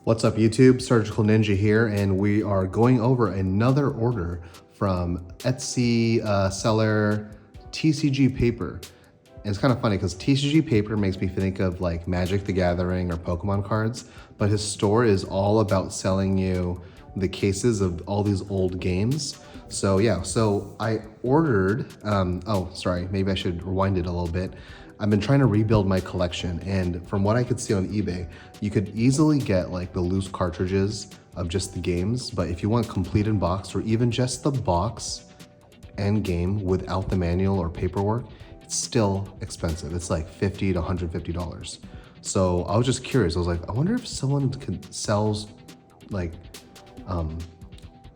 What's up YouTube, Surgical Ninja here, and we are going over another order from Etsy seller TCG Paper. And it's kind of funny because TCG Paper makes me think of like Magic the Gathering or Pokemon cards, but his store is all about selling you the cases of all these old games. So yeah, so I ordered, oh sorry, maybe I should rewind it a little bit. I've been trying to rebuild my collection, and from what I could see on eBay, you could easily get like the loose cartridges of just the games, but if you want complete in box or even just the box and game without the manual or paperwork, it's still expensive. It's like $50 to $150. So I was just curious. I was like, I wonder if someone sells like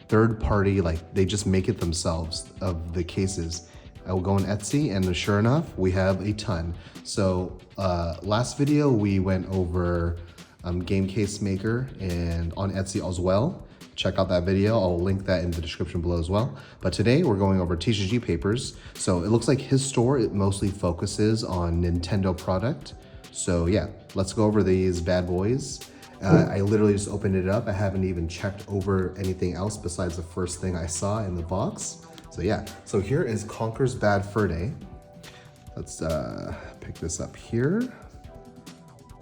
third party, like they just make it themselves of the cases. I will go on Etsy, and sure enough, we have a ton. So last video, we went over Game Case Maker and on Etsy as well. Check out that video. I'll link that in the description below as well. But today we're going over TCG Papers. So it looks like his store, it mostly focuses on Nintendo product. So yeah, let's go over these bad boys. I literally just opened it up. I haven't even checked over anything else besides the first thing I saw in the box. So yeah, so here is Conker's Bad Fur Day. Let's pick this up here.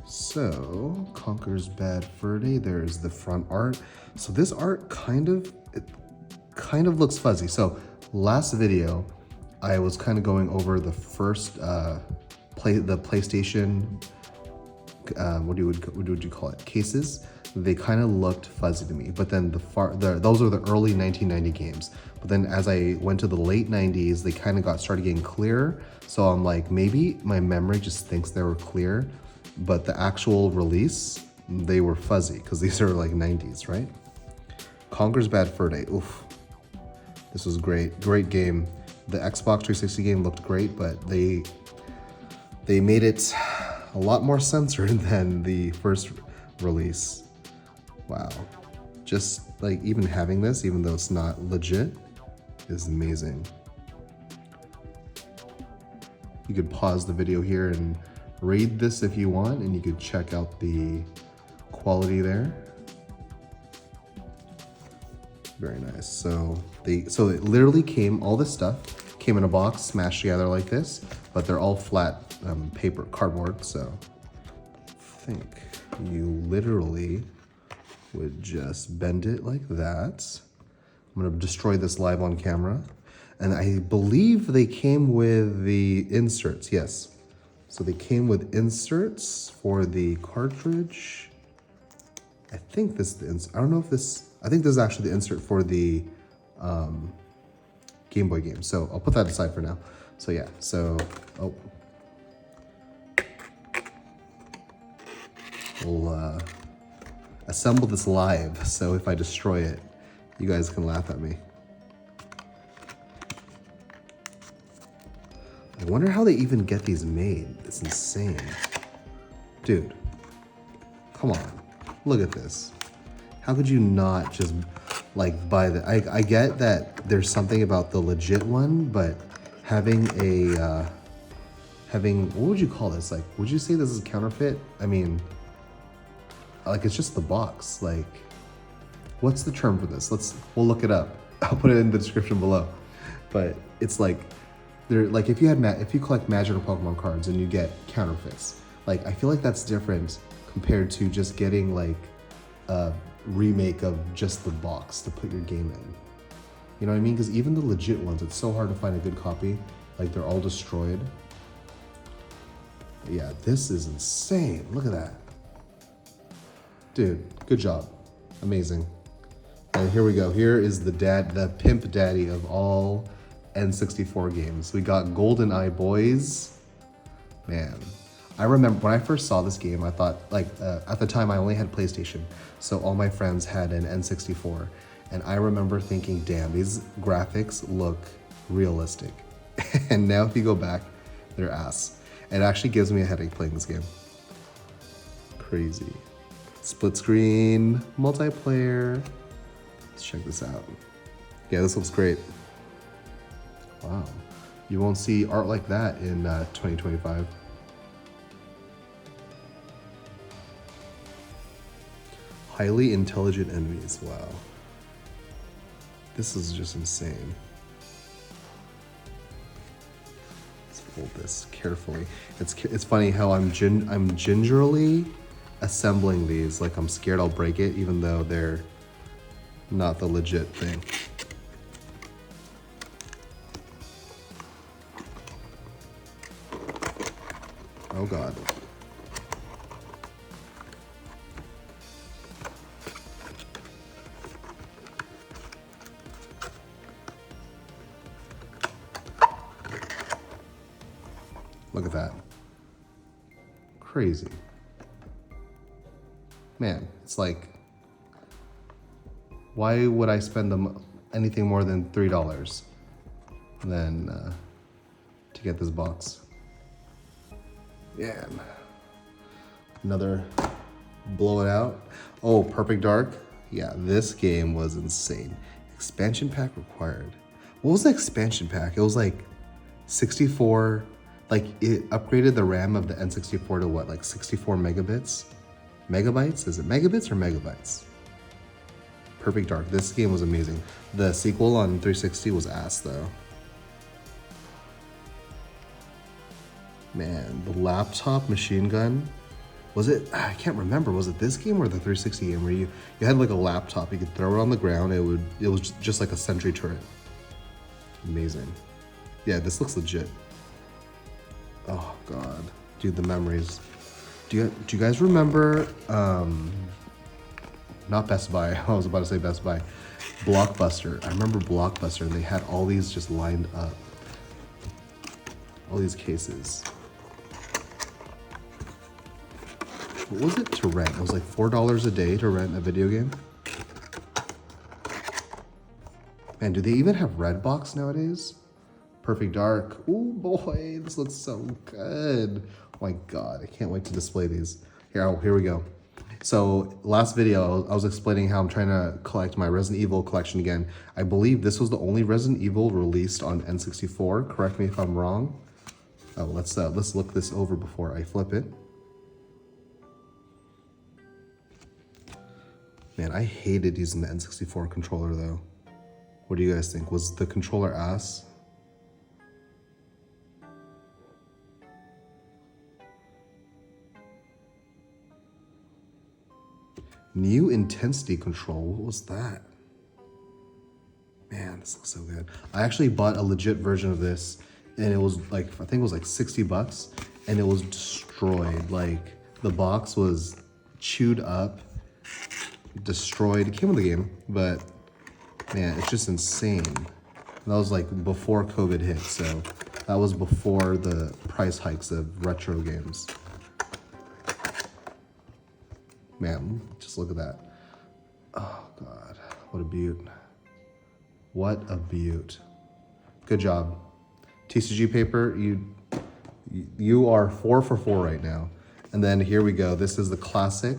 So Conker's Bad Fur Day, there's the front art. So this art kind of looks fuzzy. So last video, I was kind of going over the first the PlayStation, what would you call it? Cases. They kind of looked fuzzy to me, but then those are the early 1990 games. But then as I went to the late 90s, they kind of started getting clearer. So I'm like, maybe my memory just thinks they were clear, but the actual release, they were fuzzy because these are like 90s, right? Conker's Bad Fur Day, oof. This was great game. The Xbox 360 game looked great, but they made it a lot more censored than the first release. Wow, just like even having this, even though it's not legit, is amazing. You could pause the video here and read this if you want, and you could check out the quality there. Very nice. So it literally came, all this stuff came in a box, smashed together like this, but they're all flat paper, cardboard. So I think you literally would just bend it like that. I'm gonna destroy this live on camera. And I believe they came with the inserts, yes. So they came with inserts for the cartridge. I think this is the insert. I don't know if this, I think this is actually the insert for the Game Boy game. So I'll put that aside for now. So yeah, so, oh. We'll assemble this live, so if I destroy it, you guys can laugh at me. I wonder how they even get these made. It's insane. Dude, come on, look at this. How could you not just like buy the, I get that there's something about the legit one, but having a, what would you call this? Like, would you say this is counterfeit? I mean, like it's just the box. Like, what's the term for this? We'll look it up. I'll put it in the description below. But it's like, they're like if you collect Magic or Pokemon cards and you get counterfeits, like I feel like that's different compared to just getting like a remake of just the box to put your game in. You know what I mean? Because even the legit ones, it's so hard to find a good copy. Like they're all destroyed. Yeah, this is insane. Look at that. Dude, good job. Amazing. And here we go. Here is the pimp daddy of all N64 games. We got GoldenEye boys. Man, I remember when I first saw this game, I thought like, at the time I only had PlayStation. So all my friends had an N64. And I remember thinking, damn, these graphics look realistic. And now if you go back, they're ass. It actually gives me a headache playing this game. Crazy. Split screen, multiplayer. Let's check this out. Yeah, this looks great. Wow. You won't see art like that in 2025. Highly intelligent enemies. Wow. This is just insane. Let's fold this carefully. It's funny how I'm gingerly assembling these. Like I'm scared I'll break it, even though they're not the legit thing. Oh God. Look at that. Crazy. Man, it's like, why would I spend anything more than $3 than to get this box? Yeah. Another blow it out. Oh, Perfect Dark. Yeah, this game was insane. Expansion pack required. What was the expansion pack? It was like 64, like it upgraded the RAM of the N64 to what, like 64 megabits? Megabytes? Is it megabits or megabytes? Perfect Dark. This game was amazing. The sequel on 360 was ass though. Man, the laptop machine gun. Was it, I can't remember, was it this game or the 360 game where you had like a laptop, you could throw it on the ground, it was just like a sentry turret. Amazing. Yeah, this looks legit. Oh God, dude, the memories. Do you guys remember, not Best Buy, I was about to say Best Buy, Blockbuster. I remember Blockbuster and they had all these just lined up. All these cases. What was it to rent? It was like $4 a day to rent a video game. Man, do they even have Redbox nowadays? Perfect Dark. Ooh boy, this looks so good. Oh my God, I can't wait to display these. Here we go. So last video, I was explaining how I'm trying to collect my Resident Evil collection again. I believe this was the only Resident Evil released on N64. Correct me if I'm wrong. Oh, let's look this over before I flip it. Man, I hated using the N64 controller though. What do you guys think? Was the controller ass? New intensity control, what was that? Man, this looks so good. I actually bought a legit version of this and it was like, I think it was like 60 bucks and it was destroyed. Like the box was chewed up, destroyed. It came with the game, but man, it's just insane. That was like before COVID hit, so that was before the price hikes of retro games. Man, just look at that. Oh God, what a beaut. What a beaut. Good job. TCG Paper, you are 4 for 4 right now. And then here we go. This is the classic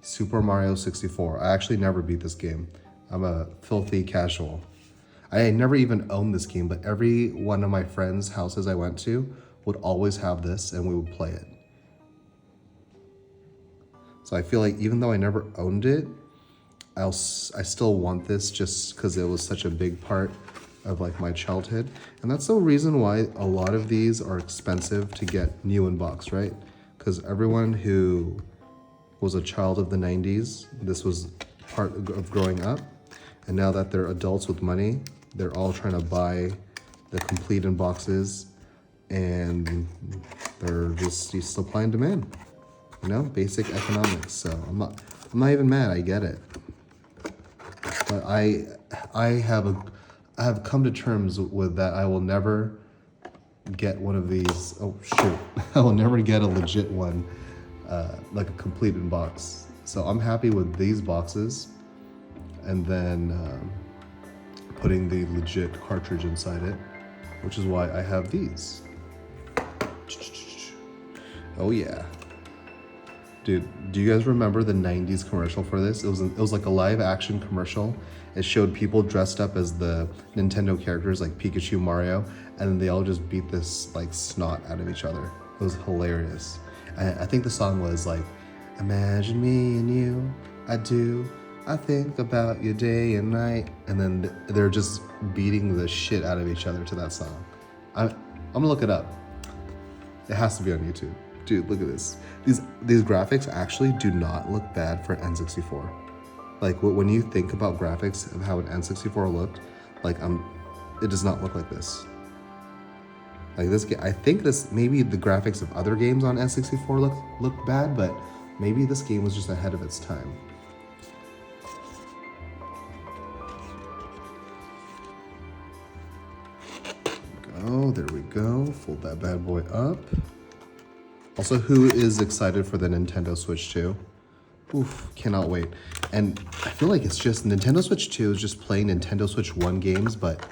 Super Mario 64. I actually never beat this game. I'm a filthy casual. I never even owned this game, but every one of my friends' houses I went to would always have this and we would play it. So I feel like even though I never owned it, I still want this just because it was such a big part of like my childhood. And that's the reason why a lot of these are expensive to get new in box, right? Because everyone who was a child of the 90s, this was part of growing up. And now that they're adults with money, they're all trying to buy the complete in boxes and they're just supply and demand. You know, basic economics. So I'm not even mad. I get it. But I have come to terms with that. I will never get one of these. Oh shoot! I will never get a legit one, like a complete in box. So I'm happy with these boxes, and then putting the legit cartridge inside it, which is why I have these. Oh yeah. Dude, do you guys remember the 90s commercial for this? It was like a live action commercial. It showed people dressed up as the Nintendo characters like Pikachu, Mario, and then they all just beat this like snot out of each other. It was hilarious. I think the song was like, imagine me and you I do. I think about you day and night. And then they're just beating the shit out of each other to that song. I'm gonna look it up. It has to be on YouTube. Dude, look at this. These graphics actually do not look bad for N64. Like when you think about graphics of how an N64 looked, like it does not look like this. Like this game, I think this, maybe the graphics of other games on N64 look bad, but maybe this game was just ahead of its time. Oh, there we go. Fold that bad boy up. Also, who is excited for the Nintendo Switch 2? Oof, cannot wait. And I feel like it's just, Nintendo Switch 2 is just playing Nintendo Switch 1 games, but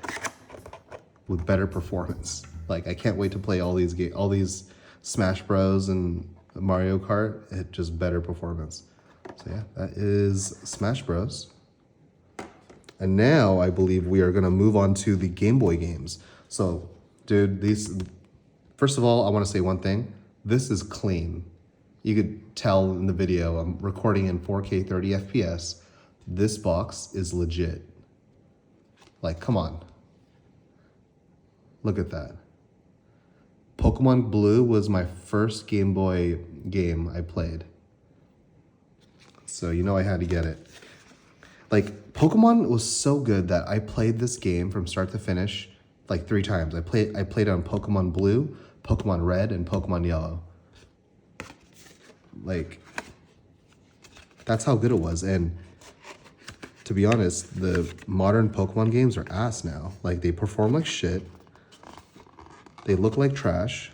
with better performance. Like, I can't wait to play all these Smash Bros. And Mario Kart. It just better performance. So yeah, that is Smash Bros. And now I believe we are gonna move on to the Game Boy games. So, dude, first of all, I wanna say one thing. This is clean. You could tell in the video, I'm recording in 4K 30 FPS. This box is legit. Like, come on. Look at that. Pokemon Blue was my first Game Boy game I played. So you know I had to get it. Like, Pokemon was so good that I played this game from start to finish like 3 times. I played on Pokemon Blue, Pokemon Red, and Pokemon Yellow. Like, that's how good it was. And to be honest, the modern Pokemon games are ass now. Like, they perform like shit. They look like trash.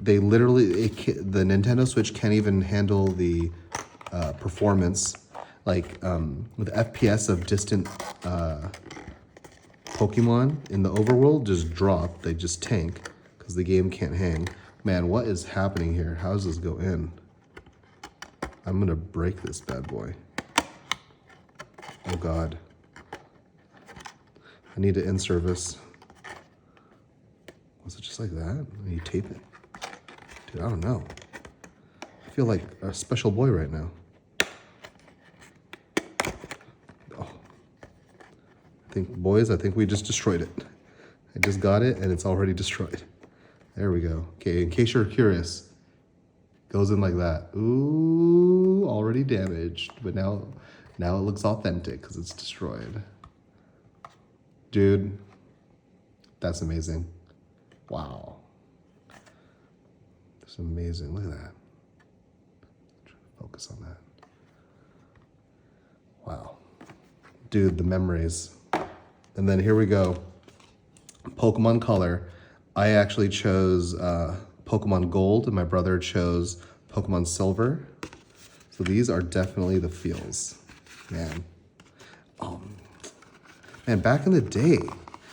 They literally, the Nintendo Switch can't even handle the performance. Like, with FPS of distant Pokemon in the overworld just drop. They just tank because the game can't hang. Man, what is happening here? How does this go in? I'm gonna break this bad boy. Oh God. I need to in-service. Was it just like that? You tape it? Dude, I don't know. I feel like a special boy right now. Oh. I think we just destroyed it. I just got it and it's already destroyed. There we go. Okay, in case you're curious, goes in like that. Ooh, already damaged, but now it looks authentic because it's destroyed. Dude, that's amazing. Wow. That's amazing. Look at that. Try to focus on that. Wow. Dude, the memories. And then here we go. Pokemon Color. I actually chose Pokemon Gold, and my brother chose Pokemon Silver. So these are definitely the feels. Man. Man, back in the day,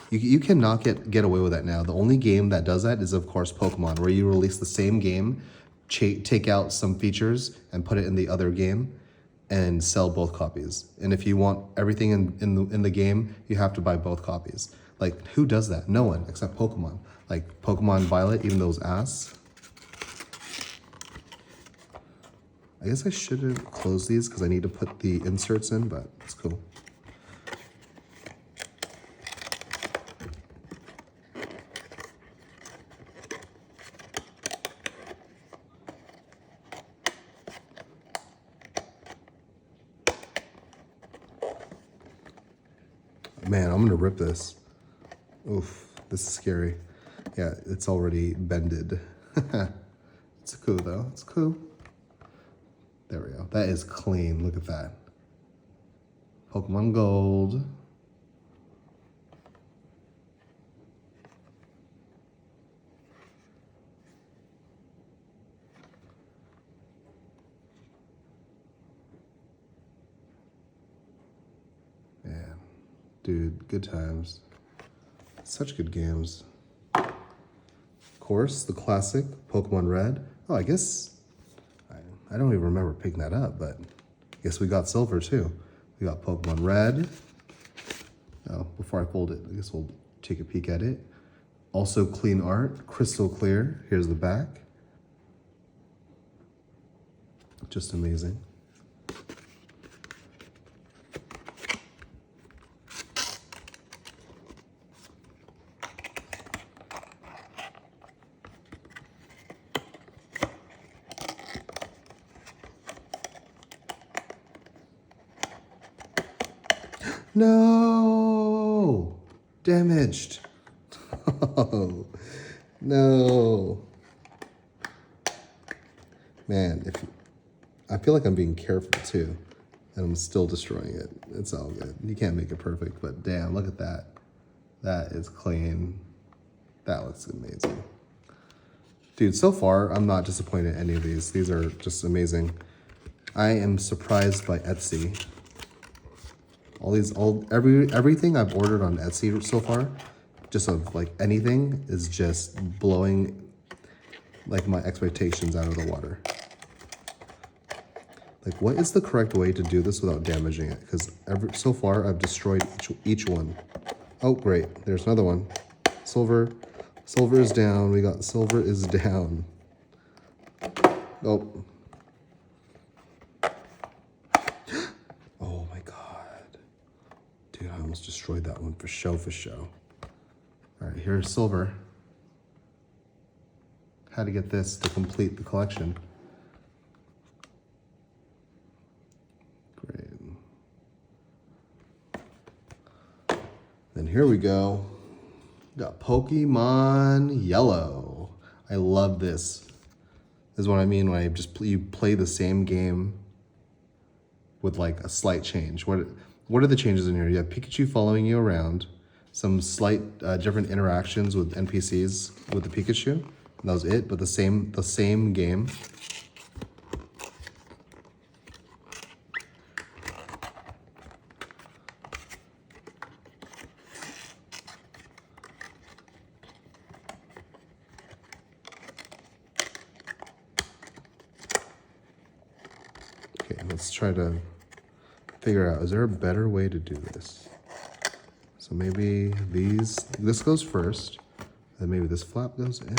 you cannot get away with that now. The only game that does that is, of course, Pokemon, where you release the same game, take out some features, and put it in the other game, and sell both copies. And if you want everything in the game, you have to buy both copies. Like, who does that? No one, except Pokemon. Like, Pokemon Violet, even though it's ass. I guess I shouldn't close these because I need to put the inserts in, but it's cool. Man, I'm gonna rip this. Oof, this is scary. Yeah, it's already bended. It's cool though, it's cool. There we go, that is clean, look at that. Pokemon Gold. Man, dude, good times. Such good games. Of course, the classic Pokemon Red. Oh, I guess, I don't even remember picking that up, but I guess we got Silver too. We got Pokemon Red. Oh, before I fold it, I guess we'll take a peek at it. Also clean art, crystal clear. Here's the back. Just amazing. No! Damaged. Oh, no. Man, I feel like I'm being careful too, and I'm still destroying it. It's all good. You can't make it perfect, but damn, look at that. That is clean. That looks amazing. Dude, so far, I'm not disappointed in any of these. These are just amazing. I am surprised by Etsy. Everything I've ordered on Etsy so far, just of like anything, is just blowing like my expectations out of the water. Like, what is the correct way to do this without damaging it? Because so far, I've destroyed each one. Oh, great. There's another one. Silver. Silver is down. We got silver is down. Oh. Oh my god. Dude, I almost destroyed that one for show, All right, here's silver. Had to get this to complete the collection. Great. Then here we go. Got Pokemon Yellow. I love this. This is what I mean when you play the same game with like a slight change. What are the changes in here? You have Pikachu following you around, some slight different interactions with NPCs with the Pikachu. And that was it, but the same game. Okay, let's try to figure out, is there a better way to do this? So maybe this goes first, then maybe this flap goes in.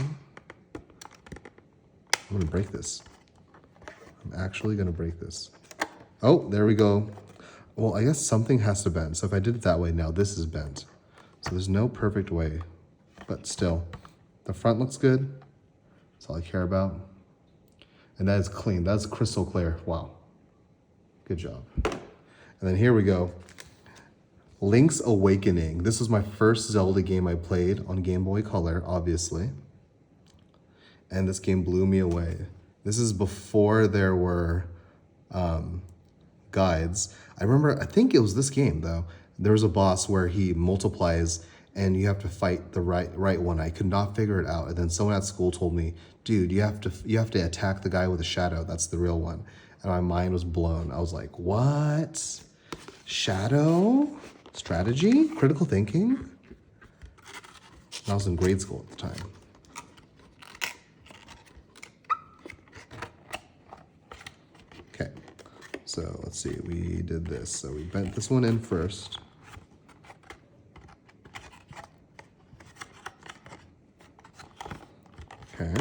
I'm gonna break this. I'm actually gonna break this. Oh, there we go. Well, I guess something has to bend. So if I did it that way, now this is bent. So there's no perfect way, but still, the front looks good. That's all I care about. And that is clean, that's crystal clear, wow. Good job. And then here we go. Link's Awakening. This was my first Zelda game I played on Game Boy Color, obviously. And this game blew me away. This is before there were guides. I think it was this game though. There was a boss where he multiplies and you have to fight the right one. I could not figure it out. And then someone at school told me, dude, you have to attack the guy with a shadow. That's the real one. And my mind was blown. I was like, what? Shadow? Strategy? Critical thinking? And I was in grade school at the time. Okay, so let's see, we did this. So we bent this one in first. Okay,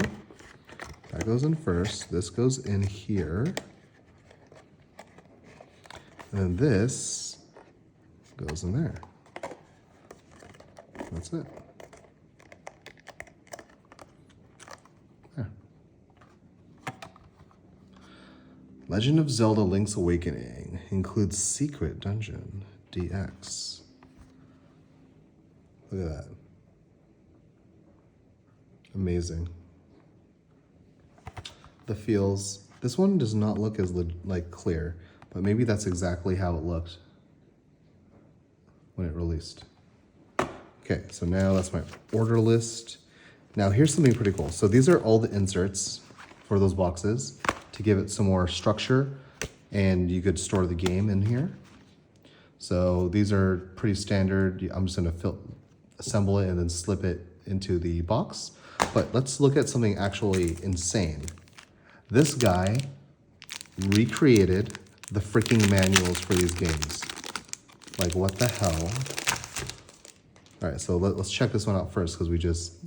that goes in first. This goes in here. And this goes in there. That's it. There. Legend of Zelda Link's Awakening includes Secret Dungeon DX. Look at that. Amazing. The feels. This one does not look as like clear, but maybe that's exactly how it looked when it released. Okay, so now that's my order list. Now here's something pretty cool. So these are all the inserts for those boxes to give it some more structure, and you could store the game in here. So these are pretty standard. I'm just gonna assemble it and then slip it into the box. But let's look at something actually insane. This guy recreated the freaking manuals for these games. Like, what the hell? All right, so let's check this one out first because we just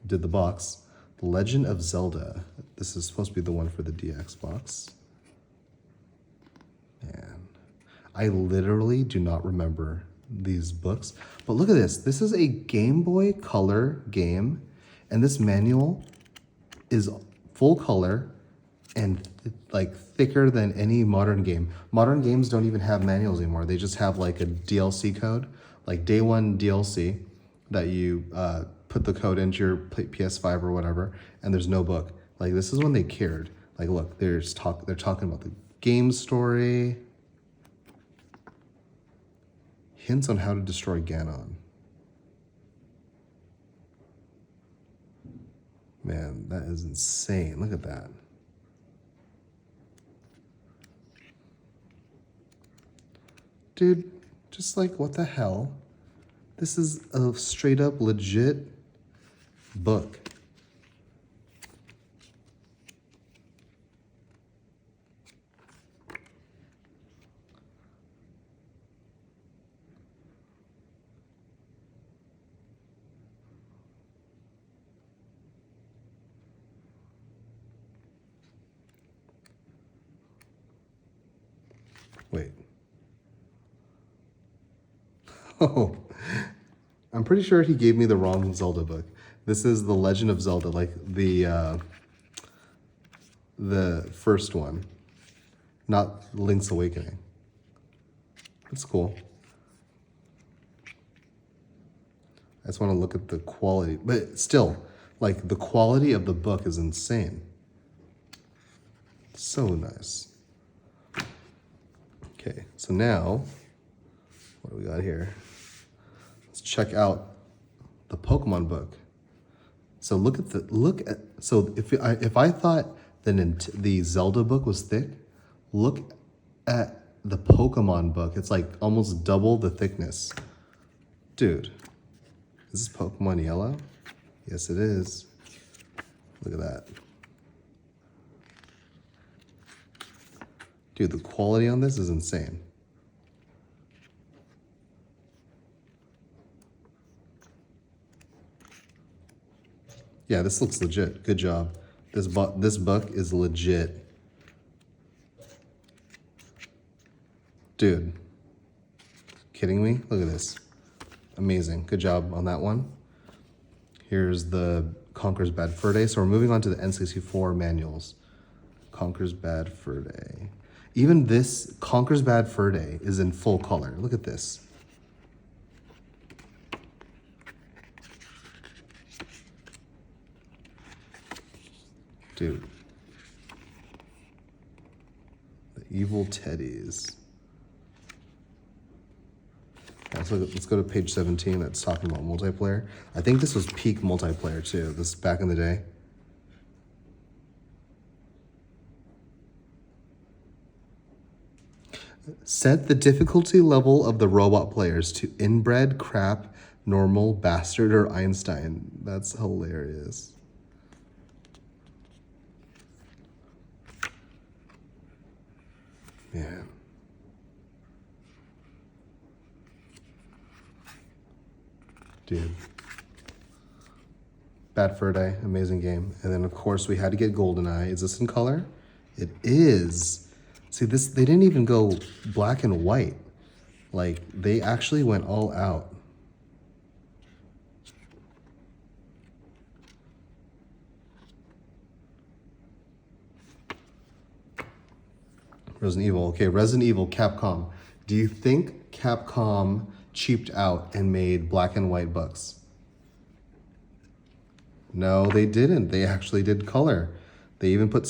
did the box. The Legend of Zelda. This is supposed to be the one for the DX box. Man, I literally do not remember these books. But look at this. This is a Game Boy Color game, and this manual is full color and like thicker than any modern game. Modern games don't even have manuals anymore. They just have like a DLC code, like day one DLC that you put the code into your PS5 or whatever, and there's no book. Like this is when they cared. Like look, they're talking about the game story, hints on how to destroy Ganon. Man, that is insane. Look at that. Dude, just like, what the hell? This is a straight up legit book. Wait. Oh, I'm pretty sure he gave me the wrong Zelda book. This is The Legend of Zelda, like the first one, not Link's Awakening. That's cool. I just want to look at the quality, but still, like the quality of the book is insane. So nice. Okay, so now, what do we got here? Let's check out the Pokemon book. So so if I thought the Zelda book was thick, look at the Pokemon book. It's like almost double the thickness. Dude, is this Pokemon Yellow? Yes, it is. Look at that. Dude, the quality on this is insane. Yeah, this looks legit. Good job. This book is legit. Dude, kidding me? Look at this. Amazing. Good job on that one. Here's the Conker's Bad Fur Day. So we're moving on to the N64 manuals. Conker's Bad Fur Day. Even this Conker's Bad Fur Day is in full color. Look at this. Dude. The evil teddies. Yeah, so let's go to page 17. That's talking about multiplayer. I think this was peak multiplayer too. This is back in the day. Set the difficulty level of the robot players to inbred, crap, normal, bastard, or Einstein. That's hilarious. Man. Dude. Bad Fur Day, amazing game. And then of course we had to get GoldenEye. Is this in color? It is. See this, they didn't even go black and white. Like they actually went all out. Resident Evil. Okay, Resident Evil, Capcom. Do you think Capcom cheaped out and made black and white books? No, they didn't. They actually did color. They even put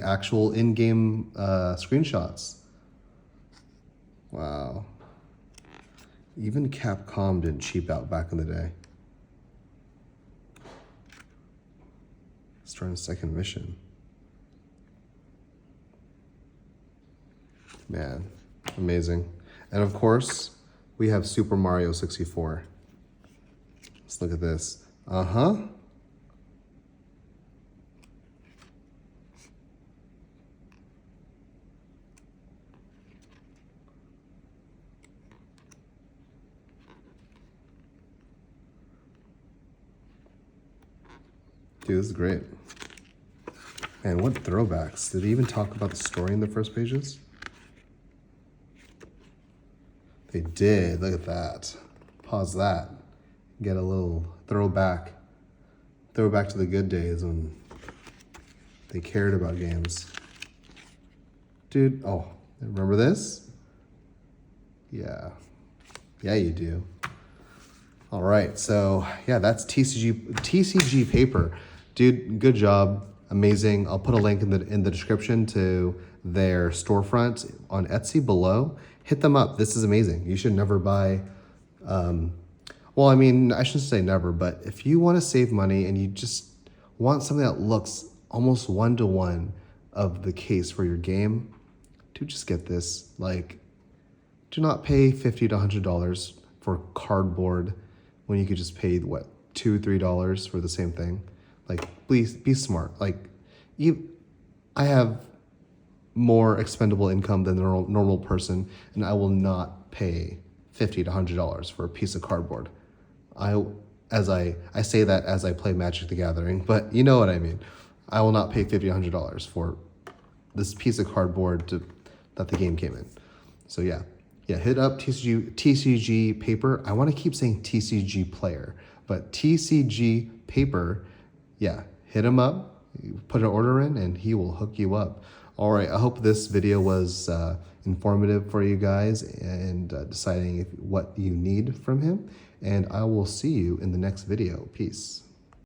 actual in-game screenshots. Wow. Even Capcom didn't cheap out back in the day. Starting a second mission. Man, amazing. And of course, we have Super Mario 64. Let's look at this. Uh-huh. Dude, this is great. Man, what throwbacks. Did they even talk about the story in the first pages? They did. Look at that. Pause that. Get a little throwback. Throwback to the good days when they cared about games. Dude, oh, remember this? Yeah. Yeah, you do. All right, so yeah, that's TCG Paper. Dude, good job. Amazing. I'll put a link in the description to their storefront on Etsy below. Hit them up. This is amazing. You should never buy well, I mean, I shouldn't say never, but if you want to save money and you just want something that looks almost one-to-one of the case for your game, dude, just get this. Like, do not pay $50 to $100 for cardboard when you could just pay what, $2 to $3 for the same thing. Like, please be smart. Like, I have more expendable income than the normal person, and I will not pay $50 to $100 for a piece of cardboard. I say that as I play Magic the Gathering, but you know what I mean. I will not pay $50 to $100 for this piece of cardboard that the game came in. So yeah, hit up TCG Paper. I want to keep saying TCG Player, but TCG Paper, yeah, hit him up, put an order in, and he will hook you up. All right, I hope this video was informative for you guys and deciding what you need from him. And I will see you in the next video. Peace.